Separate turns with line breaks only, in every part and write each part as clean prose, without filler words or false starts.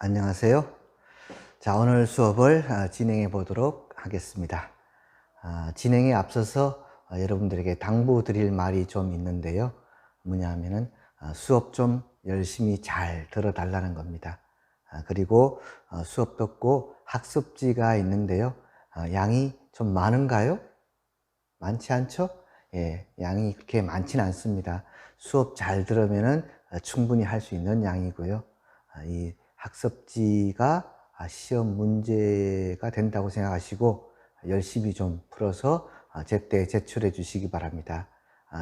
안녕하세요. 자, 오늘 수업을 진행해 보도록 하겠습니다. 진행에 앞서서 여러분들에게 당부드릴 말이 좀 있는데요. 뭐냐 하면은 수업 좀 열심히 잘 들어달라는 겁니다. 그리고 수업 듣고 학습지가 있는데요. 양이 좀 많은가요? 많지 않죠? 예, 양이 그렇게 많지는 않습니다. 수업 잘 들으면은 충분히 할 수 있는 양이고요. 이 학습지가 시험 문제가 된다고 생각하시고 열심히 좀 풀어서 제때 제출해 주시기 바랍니다.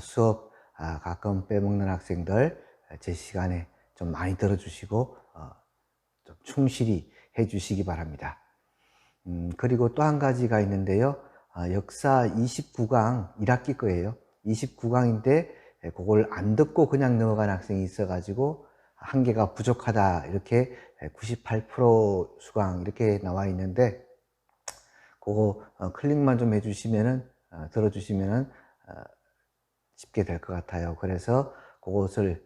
수업 가끔 빼먹는 학생들 제 시간에 좀 많이 들어주시고 좀 충실히 해 주시기 바랍니다. 그리고 또 한 가지가 있는데요. 역사 29강 1학기 거예요. 29강인데 그걸 안 듣고 그냥 넘어간 학생이 있어가지고 한 개가 부족하다 이렇게 98% 수강 이렇게 나와 있는데 그거 클릭만 좀 해주시면은 들어주시면은 쉽게 될 것 같아요. 그래서 그것을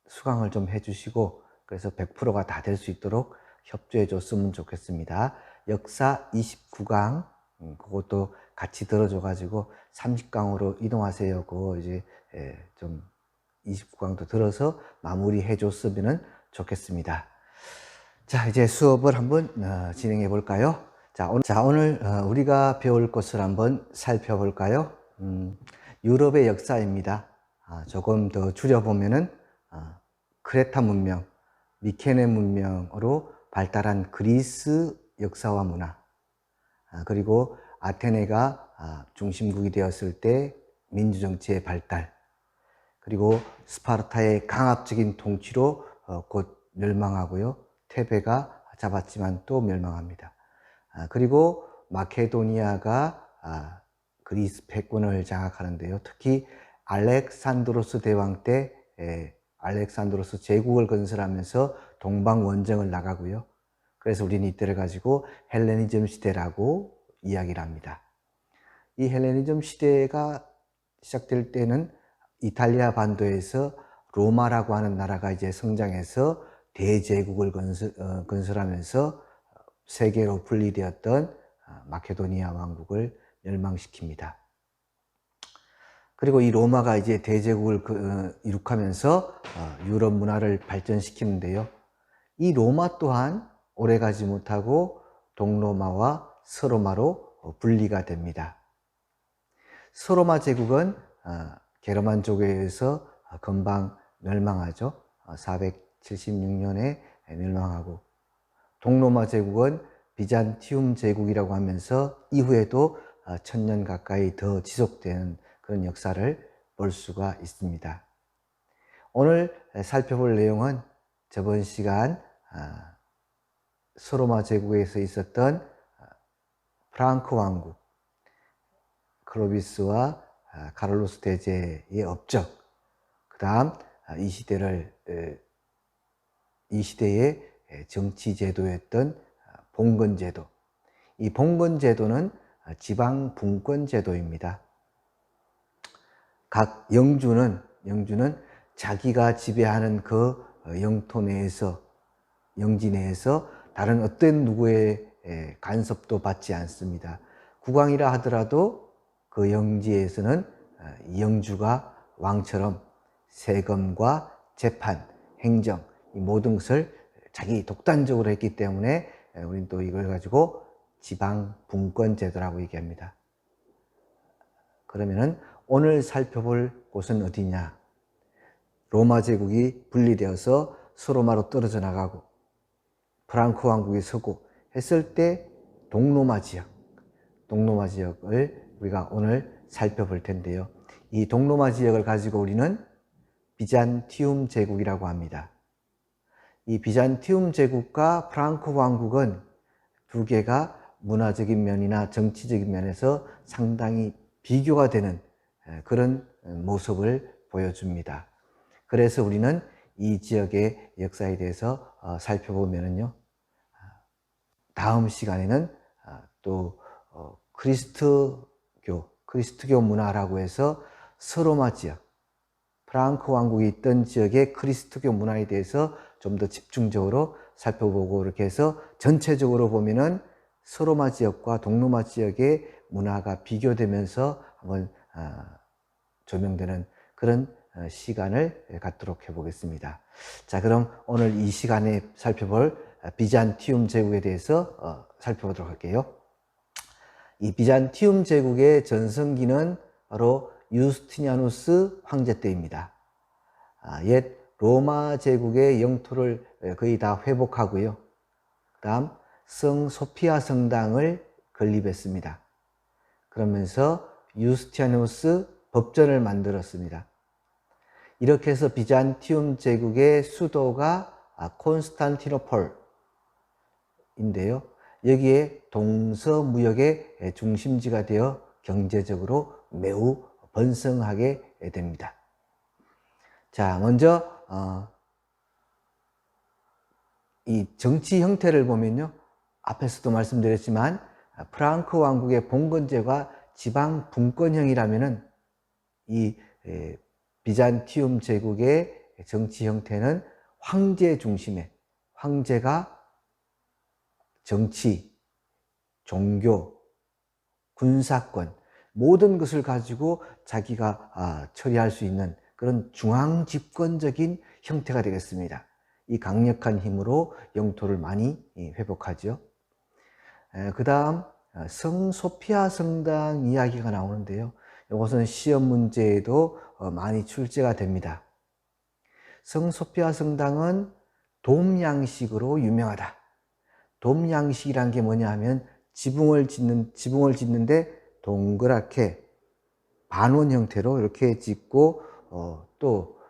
수강을 좀 해주시고 그래서 100%가 다 될 수 있도록 협조해 줬으면 좋겠습니다. 역사 29강 그것도 같이 들어줘 가지고 30강으로 이동하세요. 그거 이제 좀 29강도 들어서 마무리해 줬으면 좋겠습니다. 자, 이제 수업을 한번 진행해 볼까요? 오늘 우리가 배울 것을 한번 살펴볼까요? 유럽의 역사입니다. 조금 더 줄여보면은 크레타 문명, 미케네 문명으로 발달한 그리스 역사와 문화, 그리고 아테네가 중심국이 되었을 때 민주정치의 발달, 그리고 스파르타의 강압적인 통치로 곧 멸망하고요. 테베가 잡았지만 또 멸망합니다. 그리고 마케도니아가 그리스 패권을 장악하는데요. 특히 알렉산드로스 대왕 때 알렉산드로스 제국을 건설하면서 동방 원정을 나가고요. 그래서 우리는 이때를 가지고 헬레니즘 시대라고 이야기를 합니다. 이 헬레니즘 시대가 시작될 때는 이탈리아 반도에서 로마라고 하는 나라가 이제 성장해서 대제국을 건설하면서 세계로 분리되었던 마케도니아 왕국을 멸망시킵니다. 그리고 이 로마가 이제 대제국을 이룩하면서 유럽 문화를 발전시키는데요. 이 로마 또한 오래가지 못하고 동로마와 서로마로 분리가 됩니다. 서로마 제국은 게르만족에 의해서 금방 멸망하죠. 476년에 멸망하고, 동로마 제국은 비잔티움 제국이라고 하면서 이후에도 1000년 가까이 더 지속되는 그런 역사를 볼 수가 있습니다. 오늘 살펴볼 내용은 저번 시간 서로마 제국에서 있었던 프랑크 왕국, 클로비스와 카를로스 대제의 업적, 그 다음 이 시대의 정치 제도였던 봉건 제도. 이 봉건 제도는 지방 분권 제도입니다. 각 영주는 자기가 지배하는 그 영토 내에서, 영지 내에서 다른 어떤 누구의 간섭도 받지 않습니다. 국왕이라 하더라도 그 영지에서는 영주가 왕처럼 세금과 재판, 행정 이 모든 것을 자기 독단적으로 했기 때문에 우리는 또 이걸 가지고 지방 분권 제도라고 얘기합니다. 그러면은 오늘 살펴볼 곳은 어디냐? 로마 제국이 분리되어서 서로마로 떨어져 나가고 프랑크 왕국이 서고 했을 때 동로마 지역을 우리가 오늘 살펴볼 텐데요. 이 동로마 지역을 가지고 우리는 비잔티움 제국이라고 합니다. 이 비잔티움 제국과 프랑크 왕국은 두 개가 문화적인 면이나 정치적인 면에서 상당히 비교가 되는 그런 모습을 보여줍니다. 그래서 우리는 이 지역의 역사에 대해서 살펴보면요. 다음 시간에는 또 그리스트교 문화라고 해서 서로마 지역, 프랑크 왕국이 있던 지역의 그리스트교 문화에 대해서 좀 더 집중적으로 살펴보고 이렇게 해서 전체적으로 보면은 서로마 지역과 동로마 지역의 문화가 비교되면서 한번 조명되는 그런 시간을 갖도록 해보겠습니다. 자, 그럼 오늘 이 시간에 살펴볼 비잔티움 제국에 대해서 살펴보도록 할게요. 이 비잔티움 제국의 전성기는 바로 유스티니아누스 황제 때입니다. 옛 로마 제국의 영토를 거의 다 회복하고요. 그 다음 성 소피아 성당을 건립했습니다. 그러면서 유스티니아누스 법전을 만들었습니다. 이렇게 해서 비잔티움 제국의 수도가 콘스탄티노폴인데요. 여기에 동서무역의 중심지가 되어 경제적으로 매우 번성하게 됩니다. 자, 먼저 이 정치 형태를 보면요, 앞에서도 말씀드렸지만 프랑크 왕국의 봉건제가 지방 분권형이라면은 이 비잔티움 제국의 정치 형태는 황제 중심의, 황제가 정치, 종교, 군사권 모든 것을 가지고 자기가 처리할 수 있는 그런 중앙 집권적인 형태가 되겠습니다. 이 강력한 힘으로 영토를 많이 회복하죠. 그 다음 성 소피아 성당 이야기가 나오는데요. 이것은 시험 문제에도 많이 출제가 됩니다. 성 소피아 성당은 돔 양식으로 유명하다. 돔 양식이란 게 뭐냐 하면 지붕을 짓는데 동그랗게 반원 형태로 이렇게 짓고 또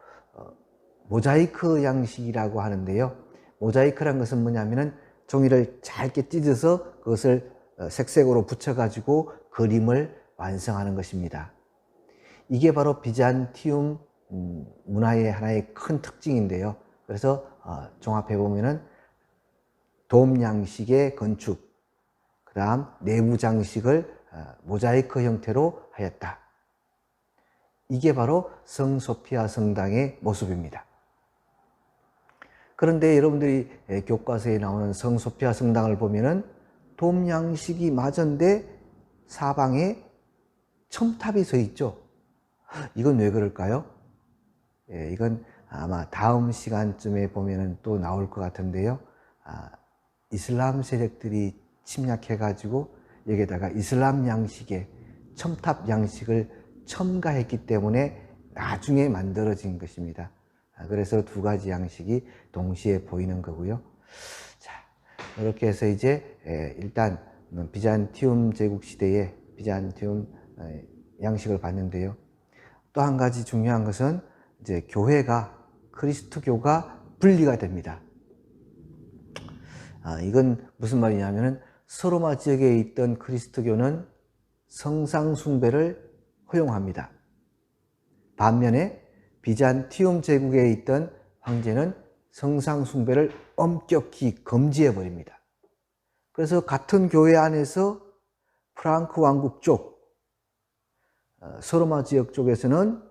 모자이크 양식이라고 하는데요. 모자이크란 것은 뭐냐면은 종이를 짧게 찢어서 그것을 색색으로 붙여가지고 그림을 완성하는 것입니다. 이게 바로 비잔티움 문화의 하나의 큰 특징인데요. 그래서 종합해 보면은 돔 양식의 건축, 그 다음 내부 장식을 모자이크 형태로 하였다. 이게 바로 성 소피아 성당의 모습입니다. 그런데 여러분들이 교과서에 나오는 성 소피아 성당을 보면은 돔 양식이 맞은데 사방에 첨탑이 서 있죠. 이건 왜 그럴까요? 이건 아마 다음 시간쯤에 보면은 또 나올 것 같은데요. 이슬람 세력들이 침략해 가지고 여기에다가 이슬람 양식의 첨탑 양식을 첨가했기 때문에 나중에 만들어진 것입니다. 그래서 두 가지 양식이 동시에 보이는 거고요. 자, 이렇게 해서 이제 일단 비잔티움 제국 시대의 비잔티움 양식을 봤는데요. 또 한 가지 중요한 것은 이제 교회가, 그리스도교가 분리가 됩니다. 이건 무슨 말이냐면은 서로마 지역에 있던 그리스도교는 성상 숭배를 허용합니다. 반면에 비잔티움 제국에 있던 황제는 성상 숭배를 엄격히 금지해 버립니다. 그래서 같은 교회 안에서 프랑크 왕국 쪽, 서로마 지역 쪽에서는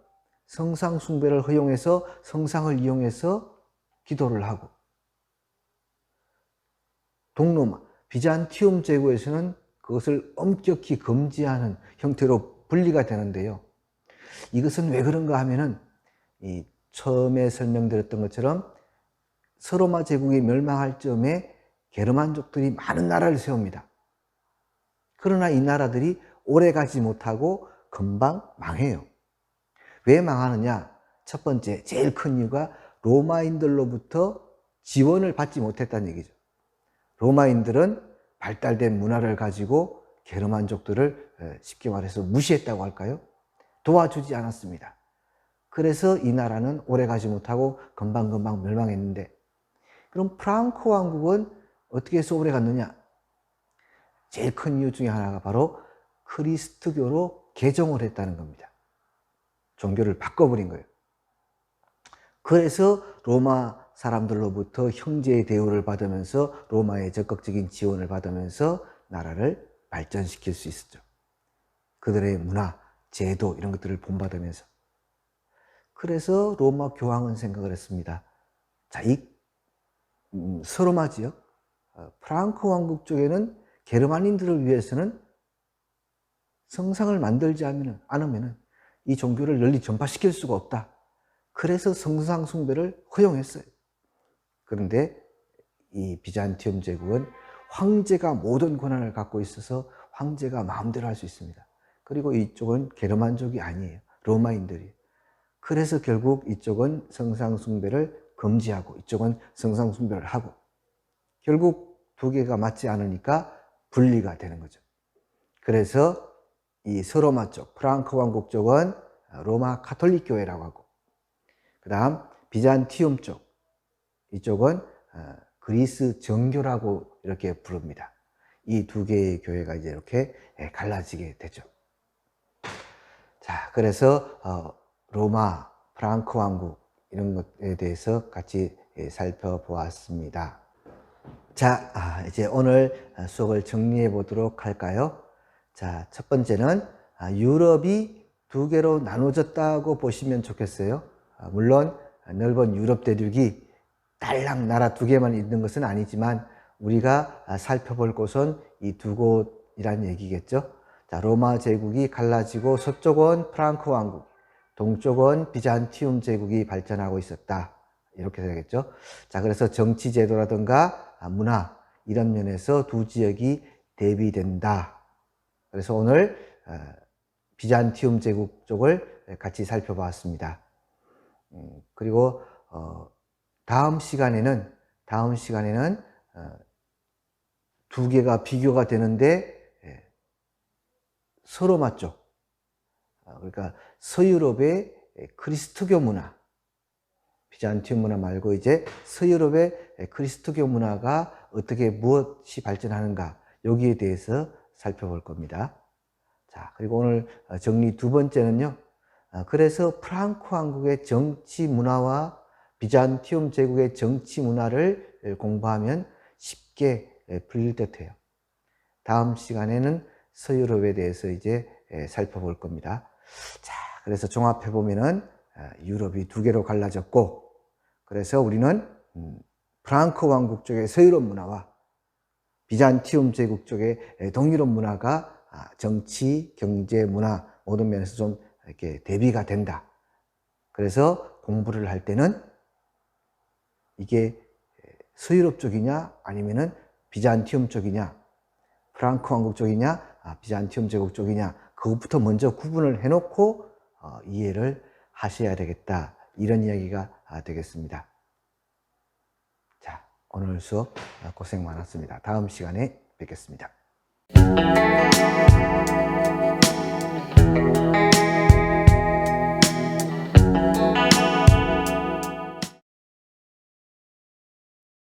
성상 숭배를 허용해서 성상을 이용해서 기도를 하고, 동로마, 비잔티움 제국에서는 그것을 엄격히 금지하는 형태로 분리가 되는데요. 이것은 왜 그런가 하면은 이 처음에 설명드렸던 것처럼 서로마 제국이 멸망할 즈음에 게르만족들이 많은 나라를 세웁니다. 그러나 이 나라들이 오래 가지 못하고 금방 망해요. 왜 망하느냐? 첫 번째, 제일 큰 이유가 로마인들로부터 지원을 받지 못했다는 얘기죠. 로마인들은 발달된 문화를 가지고 게르만족들을 쉽게 말해서 무시했다고 할까요? 도와주지 않았습니다. 그래서 이 나라는 오래가지 못하고 금방금방 멸망했는데, 그럼 프랑크 왕국은 어떻게 해서 오래갔느냐? 제일 큰 이유 중에 하나가 바로 그리스도교로 개종을 했다는 겁니다. 종교를 바꿔버린 거예요. 그래서 로마 사람들로부터 형제의 대우를 받으면서 로마의 적극적인 지원을 받으면서 나라를 발전시킬 수 있었죠. 그들의 문화, 제도 이런 것들을 본받으면서. 그래서 로마 교황은 생각을 했습니다. 자, 이 서로마 지역, 프랑크 왕국 쪽에는 게르만인들을 위해서는 성상을 만들지 않으면 이 종교를 널리 전파시킬 수가 없다. 그래서 성상 숭배를 허용했어요. 그런데 이 비잔티움 제국은 황제가 모든 권한을 갖고 있어서 황제가 마음대로 할 수 있습니다. 그리고 이쪽은 게르만족이 아니에요. 로마인들이에요. 그래서 결국 이쪽은 성상 숭배를 금지하고 이쪽은 성상 숭배를 하고 결국 두 개가 맞지 않으니까 분리가 되는 거죠. 그래서 이 서로마 쪽, 프랑크 왕국 쪽은 로마 가톨릭 교회라고 하고 그 다음 비잔티움 쪽, 이쪽은 그리스 정교라고 이렇게 부릅니다. 이 두 개의 교회가 이제 이렇게 갈라지게 되죠. 자, 그래서 로마, 프랑크 왕국 이런 것에 대해서 같이 살펴보았습니다. 자, 이제 오늘 수업을 정리해 보도록 할까요? 자, 첫 번째는 유럽이 두 개로 나눠졌다고 보시면 좋겠어요. 물론 넓은 유럽 대륙이 딸랑 나라 두 개만 있는 것은 아니지만 우리가 살펴볼 곳은 이 두 곳이란 얘기겠죠. 자, 로마 제국이 갈라지고 서쪽은 프랑크 왕국, 동쪽은 비잔티움 제국이 발전하고 있었다. 이렇게 되겠죠. 자, 그래서 정치 제도라든가 문화 이런 면에서 두 지역이 대비된다. 그래서 오늘 비잔티움 제국 쪽을 같이 살펴봤습니다. 그리고 다음 시간에는 두 개가 비교가 되는데 서로마 쪽, 그러니까 서유럽의 그리스도교 문화, 비잔티움 문화 말고 이제 서유럽의 그리스도교 문화가 어떻게 무엇이 발전하는가 여기에 대해서 살펴볼 겁니다. 자, 그리고 오늘 정리 두 번째는요. 그래서 프랑크 왕국의 정치 문화와 비잔티움 제국의 정치 문화를 공부하면 쉽게 풀릴 듯해요. 다음 시간에는 서유럽에 대해서 이제 살펴볼 겁니다. 자, 그래서 종합해 보면은 유럽이 두 개로 갈라졌고, 그래서 우리는 프랑크 왕국 쪽의 서유럽 문화와 비잔티움 제국 쪽의 동유럽 문화가 정치, 경제, 문화 모든 면에서 좀 이렇게 대비가 된다. 그래서 공부를 할 때는 이게 서유럽 쪽이냐 아니면은 비잔티움 쪽이냐, 프랑크 왕국 쪽이냐, 비잔티움 제국 쪽이냐, 그것부터 먼저 구분을 해놓고 이해를 하셔야 되겠다. 이런 이야기가 되겠습니다. 자, 오늘 수업 고생 많았습니다. 다음 시간에 뵙겠습니다.